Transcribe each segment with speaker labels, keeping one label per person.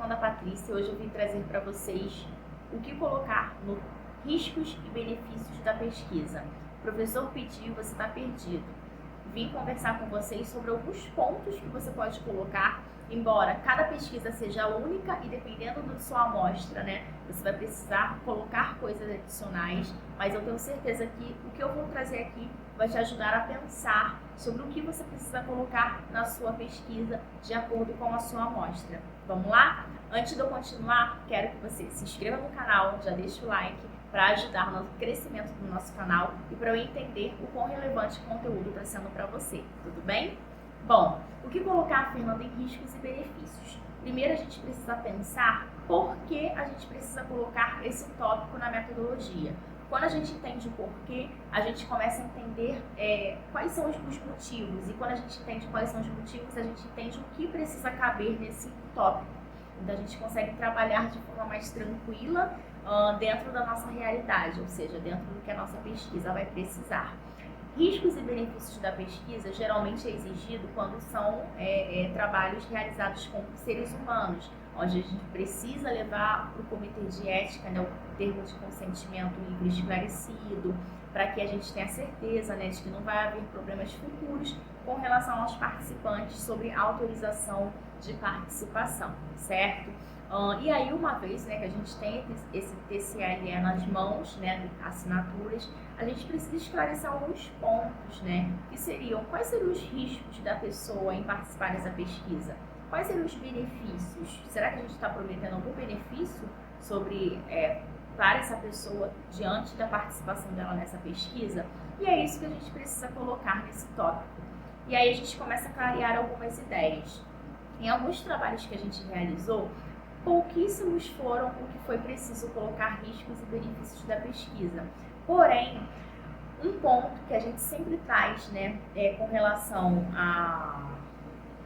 Speaker 1: Fernanda Patrícia. Hoje eu vim trazer para vocês o que colocar no riscos e benefícios da pesquisa. O professor pediu, você está perdido. Vim conversar com vocês sobre alguns pontos que você pode colocar, embora cada pesquisa seja única e dependendo da sua amostra, você vai precisar colocar coisas adicionais, mas eu tenho certeza que o que eu vou trazer aqui vai te ajudar a pensar sobre o que você precisa colocar na sua pesquisa de acordo com a sua amostra. Vamos lá? Antes de eu continuar, quero que você se inscreva no canal, já deixa o like para ajudar no crescimento do nosso canal e para eu entender o quão relevante o conteúdo está sendo para você, tudo bem? Bom, o que colocar, Fernanda, em riscos e benefícios? Primeiro a gente precisa pensar por que a gente precisa colocar esse tópico na metodologia. Quando a gente entende o porquê, a gente começa a entender quais são os motivos. E quando a gente entende quais são os motivos, a gente entende o que precisa caber nesse tópico. Então a gente consegue trabalhar de forma mais tranquila dentro da nossa realidade, ou seja, dentro do que a nossa pesquisa vai precisar. Riscos e benefícios da pesquisa geralmente é exigido quando são trabalhos realizados com seres humanos, onde a gente precisa levar para o comitê de ética o termo de consentimento livre e esclarecido, para que a gente tenha certeza de que não vai haver problemas futuros com relação aos participantes sobre autorização de participação, certo? E aí, uma vez que a gente tem esse TCLE nas mãos, assinaturas, a gente precisa esclarecer alguns pontos, que seriam, quais seriam os riscos da pessoa em participar dessa pesquisa? Quais seriam os benefícios? Será que a gente está prometendo algum benefício para essa pessoa diante da participação dela nessa pesquisa? E é isso que a gente precisa colocar nesse tópico. E aí a gente começa a clarear algumas ideias. Em alguns trabalhos que a gente realizou, pouquíssimos foram o que foi preciso colocar riscos e benefícios da pesquisa. Porém, um ponto que a gente sempre traz, com relação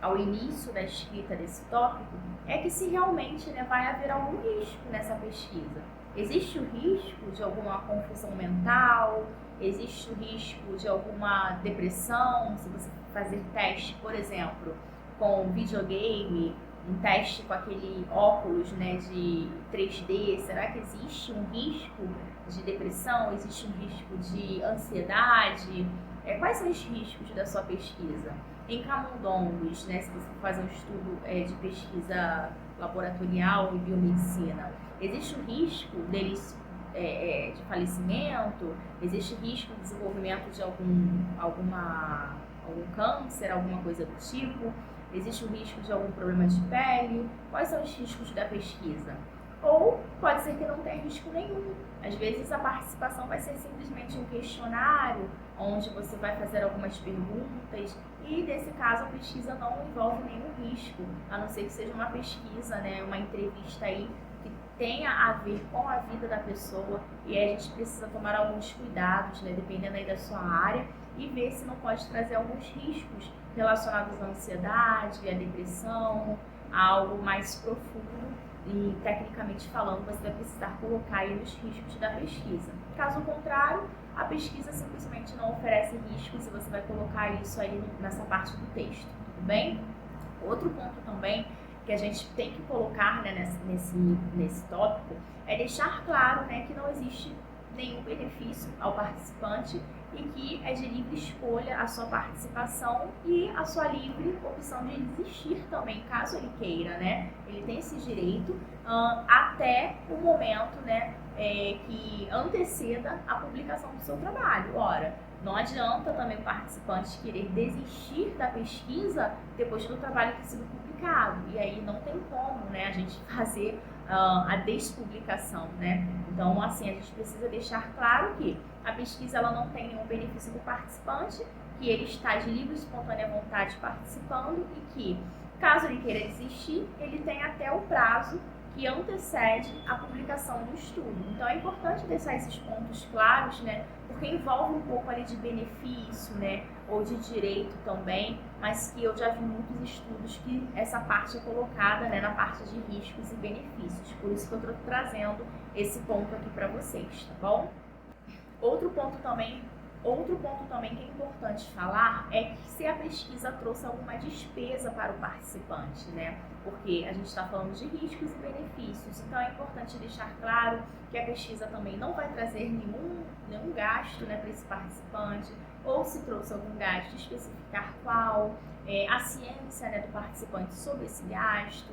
Speaker 1: ao início da escrita desse tópico, é que se realmente vai haver algum risco nessa pesquisa. Existe o risco de alguma confusão mental, existe o risco de alguma depressão, se você fazer teste, por exemplo, com videogame, um teste com aquele óculos de 3D, será que existe um risco de depressão? Existe um risco de ansiedade? Quais são os riscos da sua pesquisa? Em camundongos, se você for fazer um estudo de pesquisa laboratorial em biomedicina, existe o risco deles de falecimento? Existe risco de desenvolvimento de algum câncer, alguma coisa do tipo? Existe o risco de algum problema de pele? Quais são os riscos da pesquisa? Ou pode ser que não tenha risco nenhum. Às vezes a participação vai ser simplesmente um questionário, onde você vai fazer algumas perguntas e, nesse caso, a pesquisa não envolve nenhum risco, a não ser que seja uma pesquisa, uma entrevista aí que tenha a ver com a vida da pessoa, e aí a gente precisa tomar alguns cuidados, dependendo aí da sua área, e ver se não pode trazer alguns riscos relacionados à ansiedade, à depressão, a algo mais profundo. E, tecnicamente falando, você vai precisar colocar aí os riscos da pesquisa. Caso contrário, a pesquisa simplesmente não oferece riscos e você vai colocar isso aí nessa parte do texto, tudo bem? Outro ponto também que a gente tem que colocar nesse tópico é deixar claro que não existe nenhum benefício ao participante e que é de livre escolha a sua participação e a sua livre opção de desistir também, caso ele queira, Ele tem esse direito até o momento, que anteceda a publicação do seu trabalho. Ora, não adianta também o participante querer desistir da pesquisa depois do trabalho ter sido publicado. E aí não tem como, a gente fazer a despublicação, Então, assim, a gente precisa deixar claro que a pesquisa ela não tem nenhum benefício do participante, que ele está de livre e espontânea vontade participando e que, caso ele queira desistir, ele tem até o prazo que antecede a publicação do estudo. Então, é importante deixar esses pontos claros, porque envolve um pouco ali de benefício, ou de direito também, mas que eu já vi muitos estudos que essa parte é colocada, na parte de riscos e benefícios. Por isso que eu estou trazendo esse ponto aqui para vocês, tá bom? Outro ponto também Outro ponto também que é importante falar é que se a pesquisa trouxe alguma despesa para o participante, né? Porque a gente está falando de riscos e benefícios, então é importante deixar claro que a pesquisa também não vai trazer nenhum gasto, né, para esse participante, ou se trouxe algum gasto, especificar qual, a ciência, né, do participante sobre esse gasto,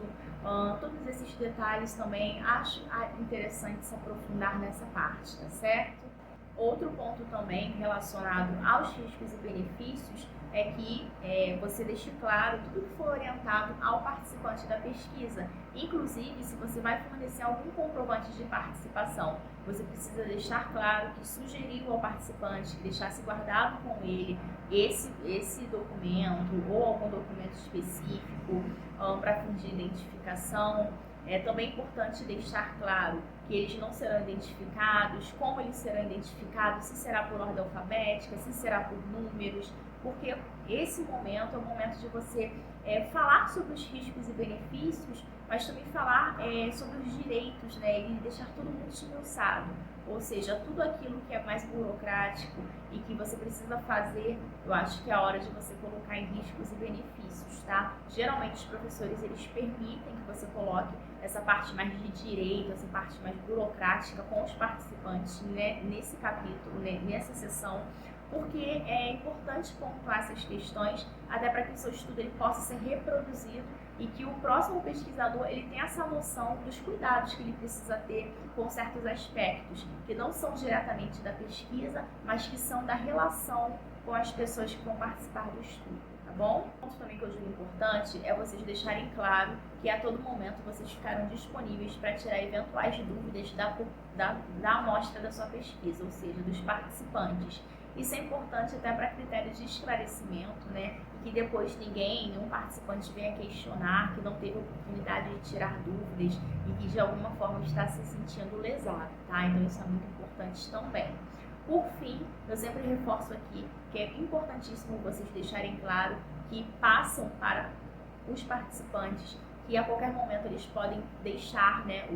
Speaker 1: todos esses detalhes também acho interessante se aprofundar nessa parte, tá certo? Outro ponto também relacionado aos riscos e benefícios é que você deixe claro tudo que for orientado ao participante da pesquisa. Inclusive, se você vai fornecer algum comprovante de participação, você precisa deixar claro que sugeriu ao participante que deixasse guardado com ele esse documento ou algum documento específico para fins de identificação. É também importante deixar claro que eles não serão identificados, como eles serão identificados, se será por ordem alfabética, se será por números, porque esse momento é o momento de você falar sobre os riscos e benefícios, mas também falar sobre os direitos, né, e deixar todo mundo esmiuçado. Ou seja, tudo aquilo que é mais burocrático e que você precisa fazer, eu acho que é a hora de você colocar em riscos e benefícios, tá? Geralmente os professores, eles permitem que você coloque essa parte mais de direito, essa parte mais burocrática com os participantes, né, nesse capítulo, né, nessa sessão, porque é importante pontuar essas questões até para que o seu estudo ele possa ser reproduzido e que o próximo pesquisador ele tenha essa noção dos cuidados que ele precisa ter com certos aspectos que não são diretamente da pesquisa, mas que são da relação com as pessoas que vão participar do estudo, tá bom? Um ponto também que eu julgo importante é vocês deixarem claro que a todo momento vocês ficaram disponíveis para tirar eventuais dúvidas da amostra da sua pesquisa, ou seja, dos participantes. Isso é importante até para critérios de esclarecimento, né? E que depois nenhum participante venha questionar que não teve oportunidade de tirar dúvidas e que de alguma forma está se sentindo lesado, tá? Então isso é muito importante também. Por fim, eu sempre reforço aqui que é importantíssimo vocês deixarem claro que passam para os participantes que a qualquer momento eles podem deixar, né,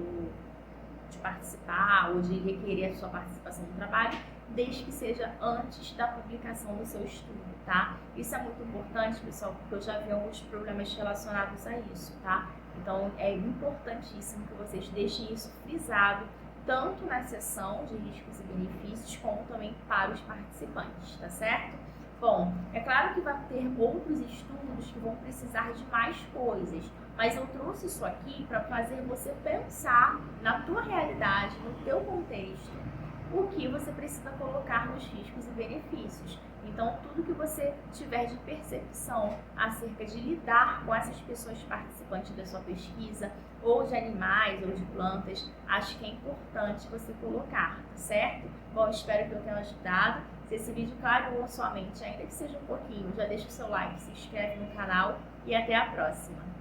Speaker 1: de participar ou de requerer a sua participação no trabalho, desde que seja antes da publicação do seu estudo, tá? Isso é muito importante, pessoal, porque eu já vi alguns problemas relacionados a isso, tá? Então, é importantíssimo que vocês deixem isso frisado, tanto na seção de riscos e benefícios, como também para os participantes, tá certo? Bom, é claro que vai ter outros estudos que vão precisar de mais coisas, mas eu trouxe isso aqui para fazer você pensar na tua realidade, no teu contexto, o que você precisa colocar nos riscos e benefícios. Então, tudo que você tiver de percepção acerca de lidar com essas pessoas participantes da sua pesquisa, ou de animais, ou de plantas, acho que é importante você colocar, tá certo? Bom, espero que eu tenha ajudado. Se esse vídeo clareou a sua mente, ainda que seja um pouquinho, já deixa o seu like, se inscreve no canal e até a próxima.